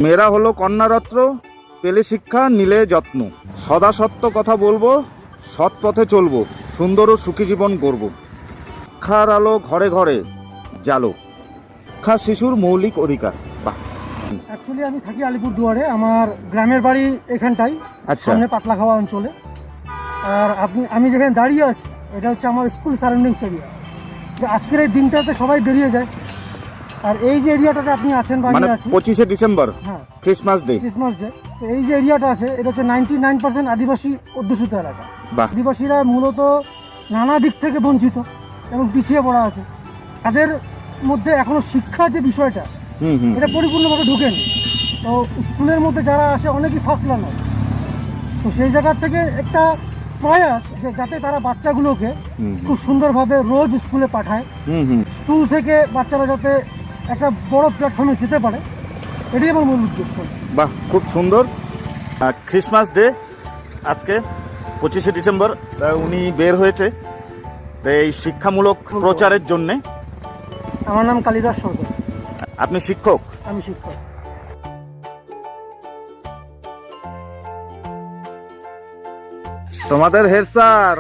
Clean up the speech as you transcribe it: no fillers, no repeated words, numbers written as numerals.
মেয়েরা হলো কন্যারত্ন, পেলে শিক্ষা নিলে যত্ন। সদা সত্য কথা বলবো, সৎ পথে চলবো, সুন্দর ও সুখী জীবন গড়ব। শিক্ষার আলো ঘরে ঘরে জালো, শিক্ষা শিশুর মৌলিক অধিকার। বাহ। অ্যাকচুয়ালি আমি থাকি আলিপুরদুয়ারে, আমার গ্রামের বাড়ি এখানটাই, আচ্ছা। সামনে পাতলাখাওয়া অঞ্চলে। আর আমি যেখানে দাঁড়িয়ে আছি এটা হচ্ছে আমার স্কুল সারাউন্ডিংস এরিয়া। আজকের এই দিনটাতে সবাই বেরিয়ে যায়। আর এই যে এরিয়াটাতে আপনি আছেন বা মানে আমি আছি, 25শে ডিসেম্বর, হ্যাঁ, ক্রিসমাস ডে। Christmas day. তো এই যে এরিয়াটা আছে এটা হচ্ছে 99% আদিবাসী অধ্যুষিত এলাকা। বাহ। আদিবাসীরা মূলত নানা দিক থেকে বঞ্চিত এবং পিছিয়ে পড়া আছে। তাদের মধ্যে এখনো শিক্ষা যে বিষয়টা, এটা পরিপূর্ণভাবে ঢুকেনি। তো স্কুলের মধ্যে যারা আসে অনেকেই ফার্স্ট লার্নার। তো সেই জায়গার থেকে একটা প্রয়াস যে যাতে তারা বাচ্চাগুলোকে খুব সুন্দরভাবে রোজ স্কুলে পাঠায়, স্কুল থেকে বাচ্চারা যাতে একটা বড় প্ল্যাটফর্মে যেতে পারে, এটাই আমার মূল উদ্দেশ্য। বাহ, খুব সুন্দর। ক্রিসমাস ডে আজকে 25শে ডিসেম্বর, উনি বের হয়েছে এই শিক্ষামূলক প্রচারের জন্যে। আমার নাম কালিদাস সরকার। আপনি শিক্ষক? আমি শিক্ষক। তোমাদের হেড স্যার